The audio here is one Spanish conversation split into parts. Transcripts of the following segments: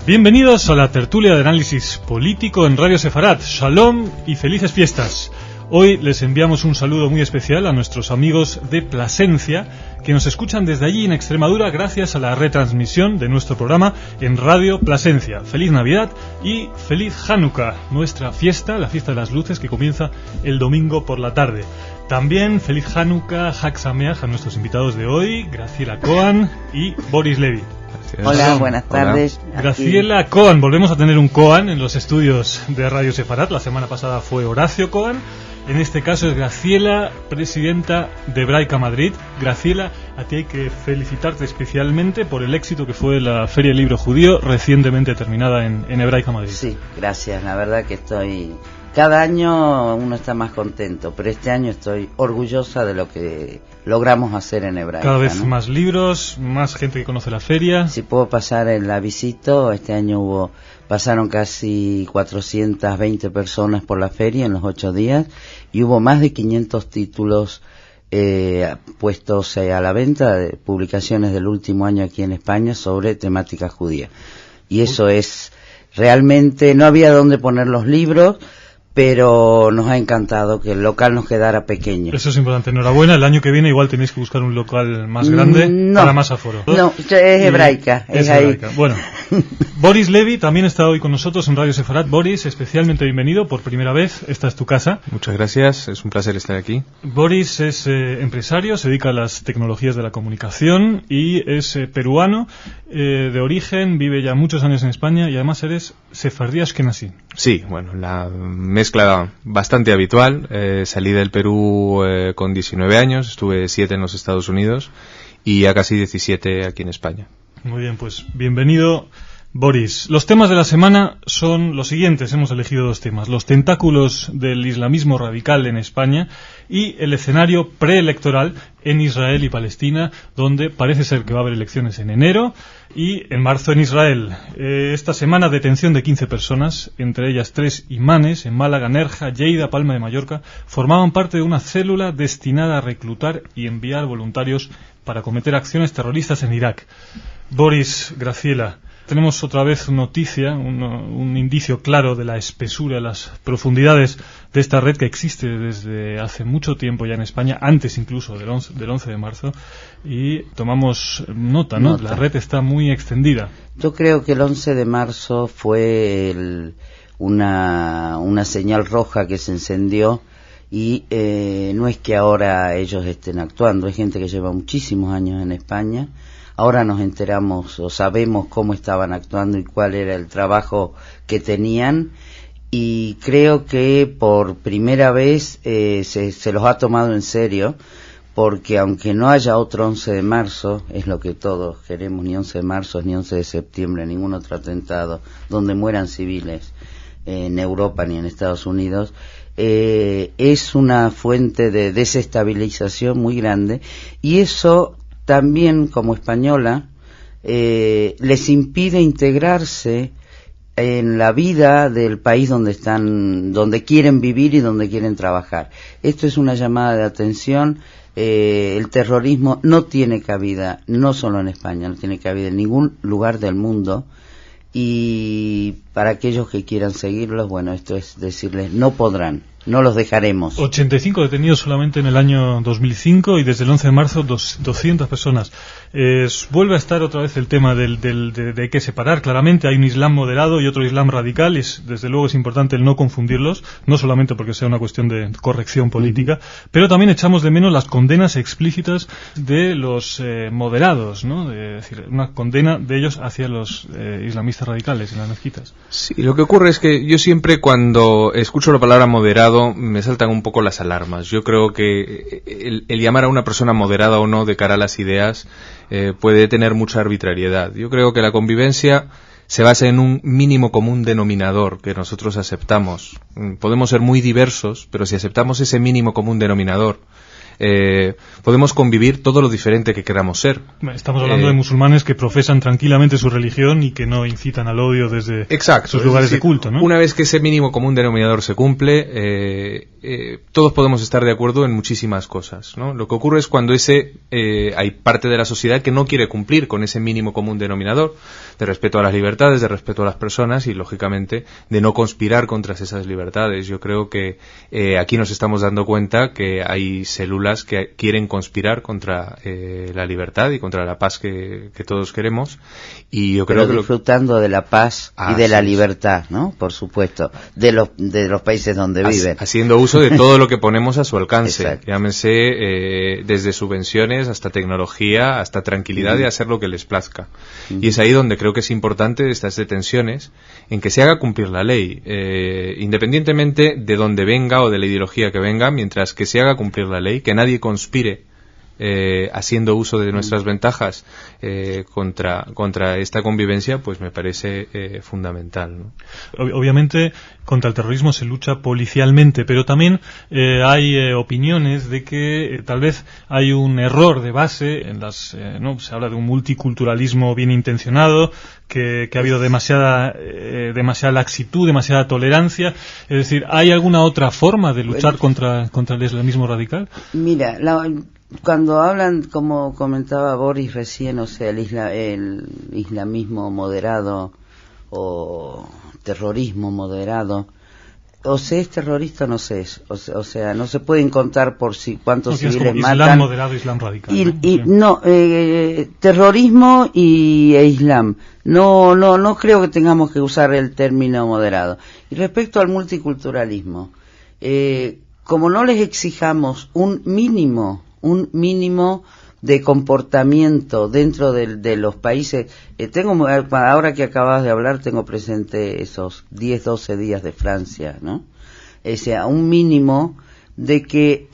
Bienvenidos a la tertulia de análisis político en Radio Sefarat. Shalom y felices fiestas. Hoy les enviamos un saludo muy especial a nuestros amigos de Plasencia, que nos escuchan desde allí en Extremadura gracias a la retransmisión de nuestro programa en Radio Plasencia. Feliz Navidad y feliz Hanukkah, nuestra fiesta, la fiesta de las luces, que comienza el domingo por la tarde. También feliz Hanukkah, Hag Sameach a nuestros invitados de hoy, Graciela Cohen y Boris Levy. Hola, buenas tardes. Hola. Graciela Cohen, volvemos a tener un Cohen en los estudios de Radio Sefarat. La semana pasada fue Horacio Cohen. En este caso es Graciela, presidenta de Hebraica Madrid. Graciela, a ti hay que felicitarte especialmente por el éxito que fue la Feria del Libro Judío recientemente terminada en Hebraica Madrid. Sí, gracias. La verdad que estoy... Cada año uno está más contento, pero este año estoy orgullosa de lo que logramos hacer en Hebraica. Cada vez más libros, más gente que conoce la feria. Si puedo pasar el avisito, este año pasaron casi 420 personas por la feria en los 8 días y hubo más de 500 títulos puestos a la venta, de publicaciones del último año aquí en España sobre temática judía. Y eso es realmente, no había dónde poner los libros, pero nos ha encantado que el local nos quedara pequeño. Eso es importante. Enhorabuena. El año que viene igual tenéis que buscar un local más grande para más aforo. No, es Hebraica. Es ahí. Hebraica. Bueno, Boris Levy también está hoy con nosotros en Radio Sefarat. Boris, especialmente bienvenido por primera vez. Esta es tu casa. Muchas gracias. Es un placer estar aquí. Boris es empresario, se dedica a las tecnologías de la comunicación y es peruano de origen, vive ya muchos años en España y además eres sefardí ashkenazí. Sí, bueno, la mezcla bastante habitual. Salí del Perú con 19 años, estuve 7 en los Estados Unidos y ya casi 17 aquí en España. Muy bien, pues bienvenido, Boris. Los temas de la semana son los siguientes. Hemos elegido 2 temas: los tentáculos del islamismo radical en España y el escenario preelectoral en Israel y Palestina, donde parece ser que va a haber elecciones en enero y en marzo en Israel. Esta semana detención de 15 personas, entre ellas 3 imanes en Málaga, Nerja, Lleida, Palma de Mallorca, formaban parte de una célula destinada a reclutar y enviar voluntarios para cometer acciones terroristas en Irak. Boris, Graciela, tenemos otra vez noticia, un indicio claro de la espesura, las profundidades de esta red que existe desde hace mucho tiempo ya en España, antes incluso del 11 de marzo, y tomamos nota, ¿no? La red está muy extendida. Yo creo que el 11 de marzo fue una señal roja que se encendió y no es que ahora ellos estén actuando, hay gente que lleva muchísimos años en España. Ahora nos enteramos o sabemos cómo estaban actuando y cuál era el trabajo que tenían, y creo que por primera vez se los ha tomado en serio, porque aunque no haya otro 11 de marzo, es lo que todos queremos, ni 11 de marzo, ni 11 de septiembre, ningún otro atentado donde mueran civiles en Europa ni en Estados Unidos, es una fuente de desestabilización muy grande, y eso también, como española, les impide integrarse en la vida del país donde quieren vivir y donde quieren trabajar. Esto es una llamada de atención. El terrorismo no tiene cabida, no solo en España, no tiene cabida en ningún lugar del mundo, y para aquellos que quieran seguirlos, bueno, esto es decirles, no podrán. No los dejaremos. 85 detenidos solamente en el año 2005 y desde el 11 de marzo 200 personas. Vuelve a estar otra vez el tema de que separar. Claramente hay un islam moderado y otro islam radical, y desde luego es importante el no confundirlos, no solamente porque sea una cuestión de corrección política, pero también echamos de menos las condenas explícitas de los moderados, ¿no? Es decir, una condena de ellos hacia los islamistas radicales en las mezquitas. Sí, lo que ocurre es que yo siempre cuando escucho la palabra moderado me saltan un poco las alarmas. Yo creo que el llamar a una persona moderada o no de cara a las ideas puede tener mucha arbitrariedad. Yo creo que la convivencia se basa en un mínimo común denominador que nosotros aceptamos. Podemos ser muy diversos, pero si aceptamos ese mínimo común denominador, podemos convivir todo lo diferente que queramos ser. Estamos hablando de musulmanes que profesan tranquilamente su religión y que no incitan al odio desde sus lugares de culto, ¿no? Una vez que ese mínimo común denominador se cumple, todos podemos estar de acuerdo en muchísimas cosas, ¿no? Lo que ocurre es cuando hay parte de la sociedad que no quiere cumplir con ese mínimo común denominador de respeto a las libertades, de respeto a las personas y, lógicamente, de no conspirar contra esas libertades. Yo creo que aquí nos estamos dando cuenta que hay células que quieren conspirar contra la libertad y contra la paz que todos queremos, y yo creo que disfrutando de la paz y de la libertad, ¿no? Por supuesto, de los países donde viven. Haciendo uso de todo lo que ponemos a su alcance. Exacto. Llámense desde subvenciones hasta tecnología, hasta tranquilidad de hacer lo que les plazca. Y es ahí donde creo que es importante estas detenciones, en que se haga cumplir la ley, independientemente de dónde venga o de la ideología que venga, mientras que se haga cumplir la ley, que nadie conspire haciendo uso de nuestras ventajas contra esta convivencia, pues me parece fundamental, ¿no? Obviamente contra el terrorismo se lucha policialmente, pero también hay opiniones de que tal vez hay un error de base en ¿no? Se habla de un multiculturalismo bien intencionado, que ha habido demasiada laxitud, demasiada tolerancia. Es decir, ¿hay alguna otra forma de luchar contra el islamismo radical? Mira, cuando hablan, como comentaba Boris recién, o sea, el islamismo moderado o terrorismo moderado, o se es terrorista o no se es, o sea, no se pueden contar por cuántos civiles matan. Islam moderado, Islam radical. Terrorismo e Islam. No creo que tengamos que usar el término moderado. Y respecto al multiculturalismo, como no les exijamos un mínimo de comportamiento dentro de los países, ahora que acabas de hablar, tengo presente esos 10, 12 días de Francia, ¿no? O sea, un mínimo de que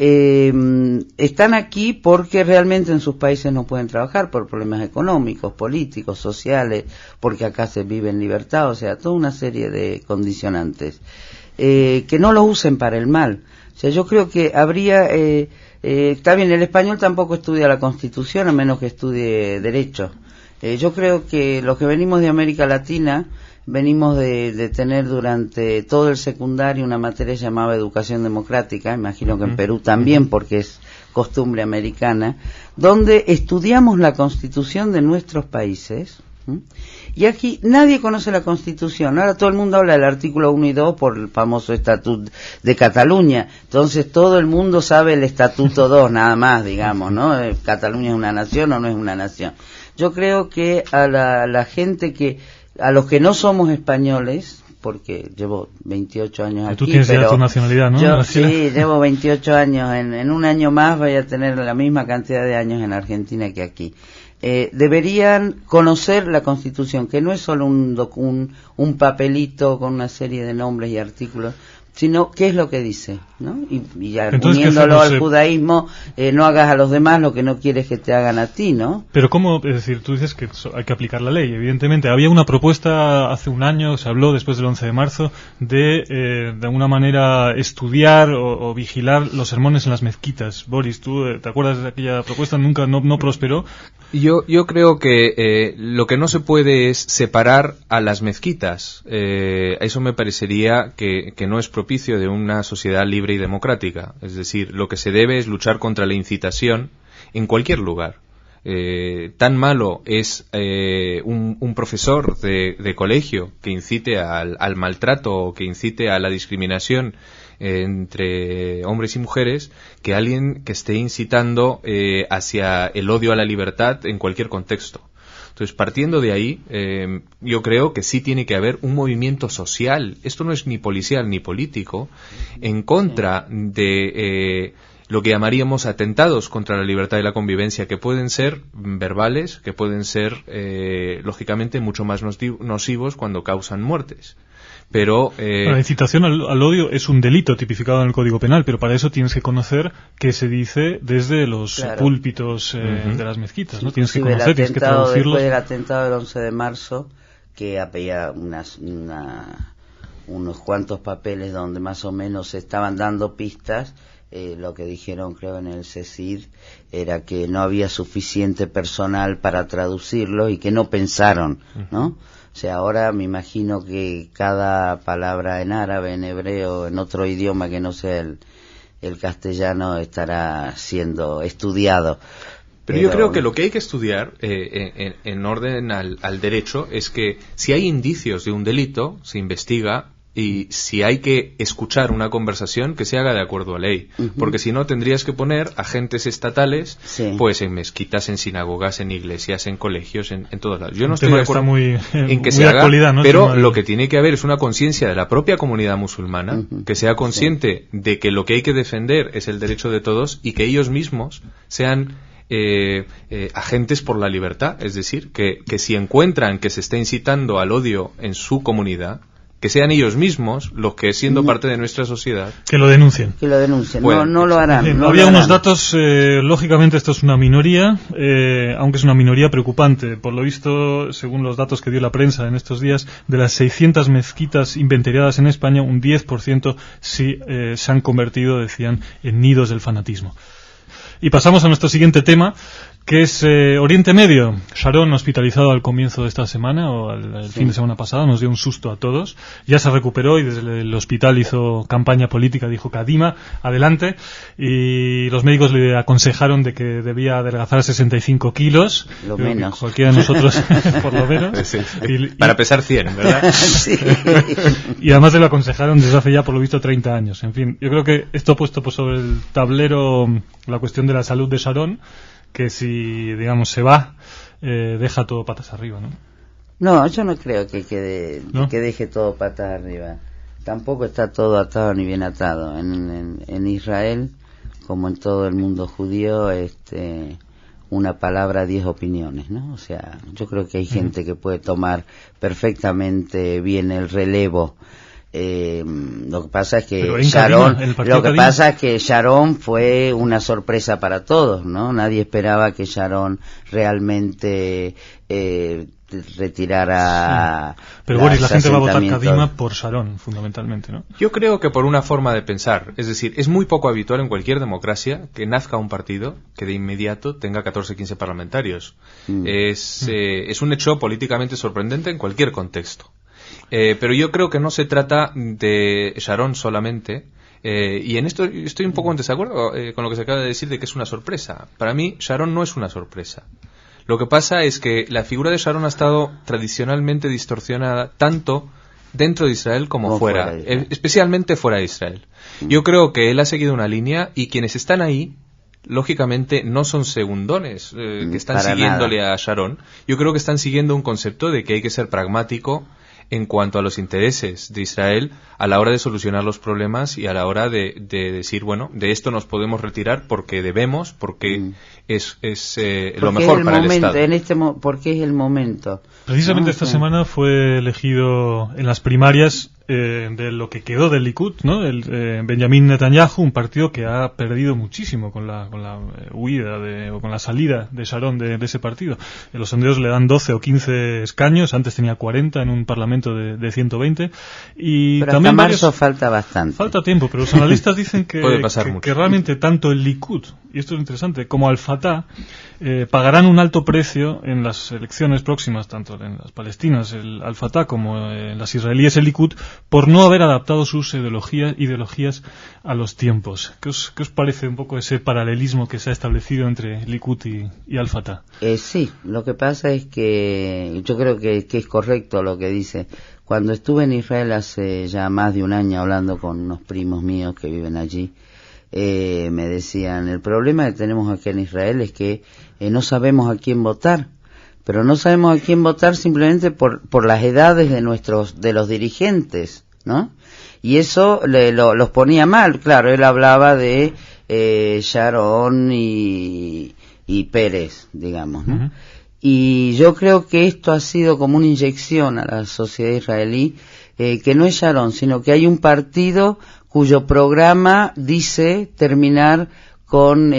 están aquí porque realmente en sus países no pueden trabajar por problemas económicos, políticos, sociales, porque acá se vive en libertad, o sea, toda una serie de condicionantes, que no lo usen para el mal. O sea, yo creo que habría... está bien, el español tampoco estudia la Constitución, a menos que estudie Derecho. Yo creo que los que venimos de América Latina, venimos de tener durante todo el secundario una materia llamada Educación Democrática, imagino que en Perú también, porque es costumbre americana, donde estudiamos la Constitución de nuestros países. Y aquí nadie conoce la Constitución. Ahora todo el mundo habla del artículo 1 y 2 por el famoso Estatuto de Cataluña. Entonces todo el mundo sabe el Estatuto 2, nada más, digamos, ¿no? ¿Cataluña es una nación o no es una nación? Yo creo que a la gente a los que no somos españoles, porque llevo 28 años aquí. Tú tienes ya tu nacionalidad, ¿no? Sí, llevo 28 años. En un año más voy a tener la misma cantidad de años en Argentina que aquí. Deberían conocer la Constitución, que no es solo un papelito con una serie de nombres y artículos, sino qué es lo que dice, ¿no? Y ya uniéndolo al judaísmo, no hagas a los demás lo que no quieres que te hagan a ti, ¿no? Pero ¿cómo? Es decir, tú dices que hay que aplicar la ley, evidentemente. Había una propuesta hace un año, se habló después del 11 de marzo, de alguna manera estudiar o vigilar los sermones en las mezquitas. Boris, ¿tú te acuerdas de aquella propuesta? Nunca, no prosperó. Yo creo que lo que no se puede es separar a las mezquitas. Eso me parecería que no es propicio de una sociedad libre y democrática. Es decir, lo que se debe es luchar contra la incitación en cualquier lugar. Tan malo es un profesor de colegio que incite al maltrato o que incite a la discriminación entre hombres y mujeres, que alguien que esté incitando hacia el odio a la libertad en cualquier contexto. Entonces, partiendo de ahí, yo creo que sí tiene que haber un movimiento social, esto no es ni policial ni político, en contra de lo que llamaríamos atentados contra la libertad y la convivencia, que pueden ser verbales, que pueden ser, lógicamente, mucho más nocivos cuando causan muertes. Pero la incitación al odio es un delito tipificado en el Código Penal, pero para eso tienes que conocer qué se dice desde los púlpitos de las mezquitas, ¿no? Tienes que conocer, tienes que traducirlo. Después del atentado del 11 de marzo, que había unos cuantos papeles donde más o menos se estaban dando pistas. Lo que dijeron, creo, en el CECID era que no había suficiente personal para traducirlo y que no pensaron, ¿no? O sea, ahora me imagino que cada palabra en árabe, en hebreo, en otro idioma que no sea el castellano estará siendo estudiado. Pero yo creo que lo que hay que estudiar en orden al derecho es que si hay indicios de un delito, se investiga, y si hay que escuchar una conversación, que se haga de acuerdo a ley. Porque si no, tendrías que poner agentes estatales, pues en mezquitas, en sinagogas, en iglesias, en colegios, en todos lados. Yo no estoy de acuerdo en que se haga, ¿no? Pero lo que tiene que haber es una conciencia de la propia comunidad musulmana, que sea consciente de que lo que hay que defender es el derecho de todos y que ellos mismos sean agentes por la libertad. Es decir, que si encuentran que se está incitando al odio en su comunidad, que sean ellos mismos los que, siendo parte de nuestra sociedad, que lo denuncien. Que lo denuncien. No lo harán. No había lo unos harán. datos, lógicamente esto es una minoría, aunque es una minoría preocupante. Por lo visto, según los datos que dio la prensa en estos días, de las 600 mezquitas inventariadas en España, un 10% sí se han convertido, decían, en nidos del fanatismo. Y pasamos a nuestro siguiente tema, que es Oriente Medio. Sharon, hospitalizado al comienzo de esta semana, o al fin de semana pasado, nos dio un susto a todos. Ya se recuperó y desde el hospital hizo campaña política, dijo Kadima, adelante. Y los médicos le aconsejaron de que debía adelgazar 65 kilos. Lo menos. Cualquiera de nosotros, por lo menos. Sí. Para pesar 100, ¿verdad? Sí. Y además le lo aconsejaron desde hace ya, por lo visto, 30 años. En fin, yo creo que esto ha puesto pues, sobre el tablero la cuestión de la salud de Sharon, que si, digamos, se va, deja todo patas arriba, ¿no? No, yo no creo que quede, ¿No? que deje todo patas arriba. Tampoco está todo atado ni bien atado. En Israel, como en todo el mundo judío, una palabra, 10 opiniones, ¿no? O sea, yo creo que hay gente que puede tomar perfectamente bien el relevo. Lo que pasa es que Sharon fue una sorpresa para todos, ¿no? Nadie esperaba que Sharon realmente retirara. Sí. Pero Boris, la gente va a votar Kadima por Sharon, fundamentalmente, ¿no? Yo creo que por una forma de pensar. Es decir, es muy poco habitual en cualquier democracia que nazca un partido que de inmediato tenga 14 o 15 parlamentarios. Es un hecho políticamente sorprendente en cualquier contexto. Pero yo creo que no se trata de Sharon solamente, y en esto estoy un poco en desacuerdo con lo que se acaba de decir de que es una sorpresa. Para mí, Sharon no es una sorpresa. Lo que pasa es que la figura de Sharon ha estado tradicionalmente distorsionada tanto dentro de Israel como fuera, especialmente fuera de Israel. Yo creo que él ha seguido una línea y quienes están ahí, lógicamente, no son segundones que están siguiéndole a Sharon. Yo creo que están siguiendo un concepto de que hay que ser pragmático en cuanto a los intereses de Israel a la hora de solucionar los problemas y a la hora de decir, bueno, de esto nos podemos retirar porque debemos, porque es lo mejor para el Estado. Porque es el momento. Precisamente esta semana fue elegido en las primarias de lo que quedó del Likud, ¿no? Benjamin Netanyahu, un partido que ha perdido muchísimo con la huida o con la salida de Sharon de ese partido. Los sondeos le dan 12 o 15 escaños, antes tenía 40 en un parlamento de 120. Y pero también hasta marzo falta bastante. Falta tiempo, pero los analistas dicen que realmente tanto el Likud, y esto es interesante, como Al-Fatah pagarán un alto precio en las elecciones próximas, tanto en las palestinas, el Al-Fatah, como en las israelíes, el Likud, por no haber adaptado sus ideologías a los tiempos. ¿Qué os parece un poco ese paralelismo que se ha establecido entre Likud y Al-Fatah? Sí, lo que pasa es que yo creo que es correcto lo que dice. Cuando estuve en Israel hace ya más de un año hablando con unos primos míos que viven allí, me decían, el problema que tenemos aquí en Israel es que no sabemos a quién votar. Pero no sabemos a quién votar simplemente por las edades de los dirigentes, ¿no? Y eso los ponía mal. Claro, él hablaba de Sharon y Pérez, digamos, ¿no? Y yo creo que esto ha sido como una inyección a la sociedad israelí, que no es Sharon, sino que hay un partido cuyo programa dice terminar con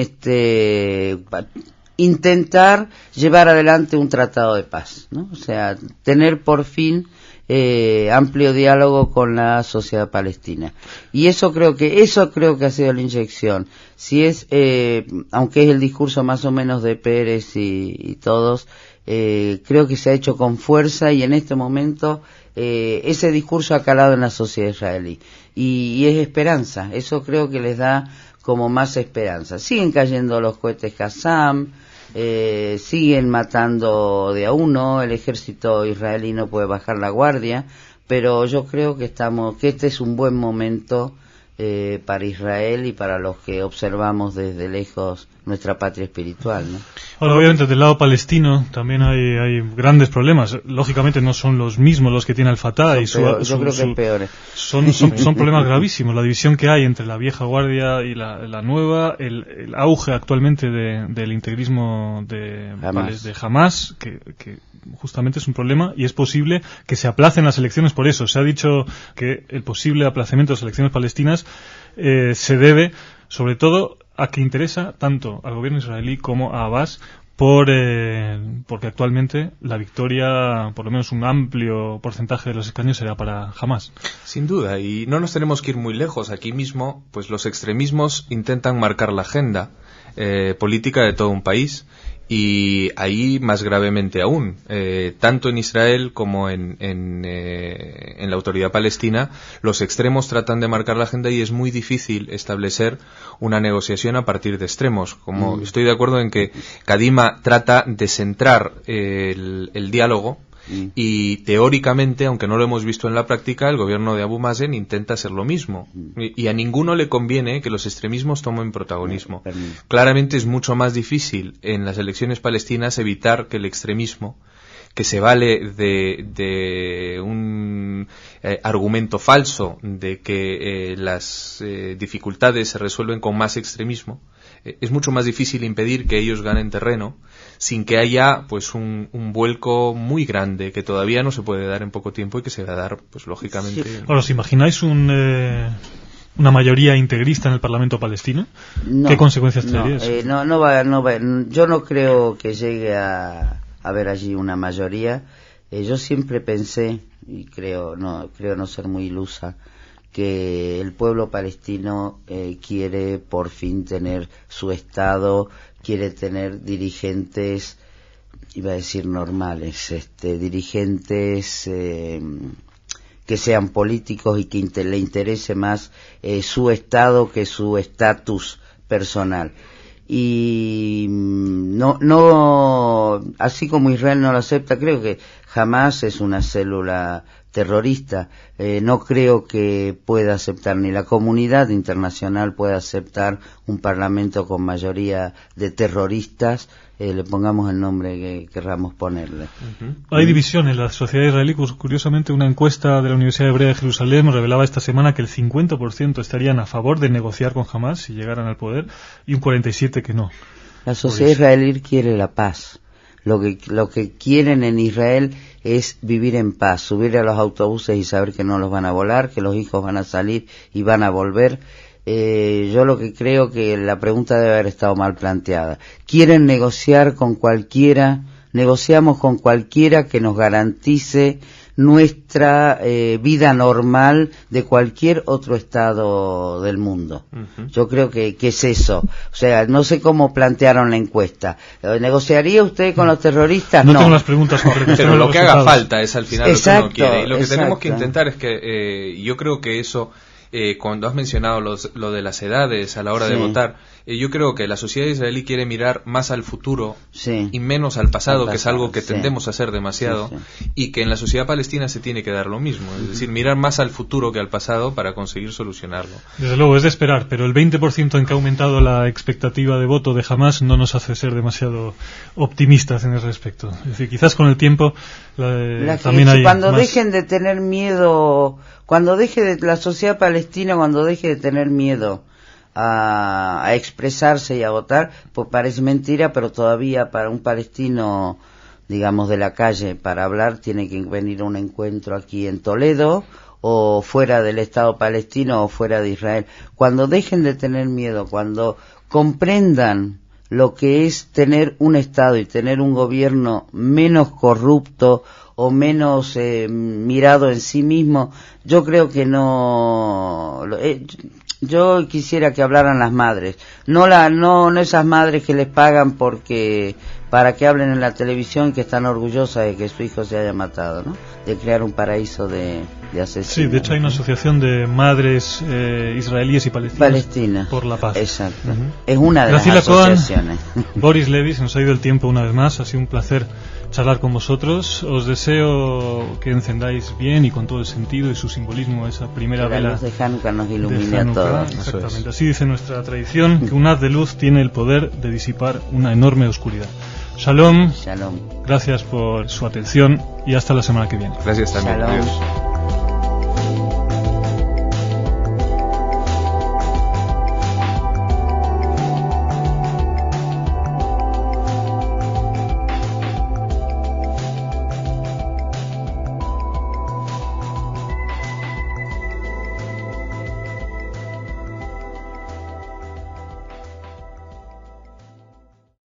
intentar llevar adelante un tratado de paz, ¿no? O sea, tener por fin amplio diálogo con la sociedad palestina. Y eso creo que ha sido la inyección. Si es, aunque es el discurso más o menos de Pérez y todos, creo que se ha hecho con fuerza y en este momento ese discurso ha calado en la sociedad israelí. Y es esperanza, eso creo que les da como más esperanza. Siguen cayendo los cohetes Qassam, siguen matando de a uno, el ejército israelí no puede bajar la guardia, pero yo creo que este es un buen momento para Israel y para los que observamos desde lejos nuestra patria espiritual, ¿no? Ahora, obviamente, del lado palestino también hay grandes problemas. Lógicamente no son los mismos los que tiene el Fatah. Yo creo que peores. Son problemas gravísimos. La división que hay entre la vieja guardia y la nueva, el auge actualmente del integrismo de Hamás, que justamente es un problema, y es posible que se aplacen las elecciones por eso. Se ha dicho que el posible aplazamiento de las elecciones palestinas se debe, sobre todo, a que interesa tanto al gobierno israelí como a Abbas porque actualmente la victoria, por lo menos un amplio porcentaje de los escaños, será para Hamás. Sin duda, y no nos tenemos que ir muy lejos. Aquí mismo, pues los extremismos intentan marcar la agenda política de todo un país. Y ahí más gravemente aún, tanto en Israel como en la autoridad palestina, los extremos tratan de marcar la agenda y es muy difícil establecer una negociación a partir de extremos. Como estoy de acuerdo en que Kadima trata de centrar el diálogo, y teóricamente, aunque no lo hemos visto en la práctica, el gobierno de Abu Mazen intenta hacer lo mismo, y a ninguno le conviene que los extremismos tomen protagonismo. Claramente es mucho más difícil en las elecciones palestinas evitar que el extremismo, que se vale de un argumento falso de que las dificultades se resuelven con más extremismo, es mucho más difícil impedir que ellos ganen terreno sin que haya pues un vuelco muy grande que todavía no se puede dar en poco tiempo y que se va a dar pues lógicamente. Sí. Ahora, ¿os imagináis una mayoría integrista en el Parlamento palestino? No, ¿qué consecuencias tendría eso? No va, yo no creo que llegue a haber allí una mayoría. Yo siempre pensé, y creo no ser muy ilusa, que el pueblo palestino quiere por fin tener su Estado, quiere tener dirigentes, iba a decir normales, dirigentes que sean políticos y que le interese más su Estado que su estatus personal. Y no, así como Israel no lo acepta, creo que Hamás es una célula terrorista. No creo que pueda aceptar, ni la comunidad internacional pueda aceptar un parlamento con mayoría de terroristas, le pongamos el nombre que querramos ponerle. Hay división en la sociedad israelí. Curiosamente, una encuesta de la Universidad Hebrea de Jerusalén revelaba esta semana que el 50% estarían a favor de negociar con Hamás si llegaran al poder y un 47% que no. La sociedad israelí quiere la paz. Lo que quieren en Israel es vivir en paz, subir a los autobuses y saber que no los van a volar, que los hijos van a salir y van a volver. Yo lo que creo que la pregunta debe haber estado mal planteada. Quieren negociar con cualquiera, negociamos con cualquiera que nos garantice nuestra vida normal de cualquier otro estado del mundo. Yo creo que es eso. O sea, no sé cómo plantearon la encuesta. ¿Negociaría usted con los terroristas? No tengo las preguntas concretas. Pero lo que haga falta es al final exacto, lo que uno quiere. Y lo que tenemos que exacto. intentar es que yo creo que eso, cuando has mencionado lo de las edades a la hora de votar, yo creo que la sociedad israelí quiere mirar más al futuro y menos al pasado, que es algo que tendemos a hacer demasiado, y que en la sociedad palestina se tiene que dar lo mismo, es decir, mirar más al futuro que al pasado para conseguir solucionarlo. Desde luego, es de esperar, pero el 20% en que ha aumentado la expectativa de voto de Hamás no nos hace ser demasiado optimistas en ese respecto. Es decir, quizás con el tiempo también hay cuando más... dejen de tener miedo, cuando deje de la sociedad palestina, cuando deje de tener miedo a expresarse y a votar, pues parece mentira, pero todavía para un palestino, digamos, de la calle, para hablar, tiene que venir a un encuentro aquí en Toledo, o fuera del Estado palestino, o fuera de Israel. Cuando dejen de tener miedo, cuando comprendan lo que es tener un Estado y tener un gobierno menos corrupto o menos mirado en sí mismo. Yo creo que no. Yo quisiera que hablaran las madres, no esas madres que les pagan para que hablen en la televisión, que están orgullosas de que su hijo se haya matado, ¿no? De crear un paraíso de asesinos. Sí, de hecho hay una asociación de madres israelíes y palestinas por la paz. Exacto. Es una de Graciela las asociaciones. Cohen, Boris Levy, se nos ha ido el tiempo una vez más, ha sido un placer charlar con vosotros. Os deseo que encendáis bien y con todo el sentido y su simbolismo esa primera vela. La luz de Hanukkah nos ilumine a todos. Exactamente, así dice nuestra tradición, que un haz de luz tiene el poder de disipar una enorme oscuridad. Shalom. Shalom. Gracias por su atención y hasta la semana que viene. Gracias también. Shalom. Adiós.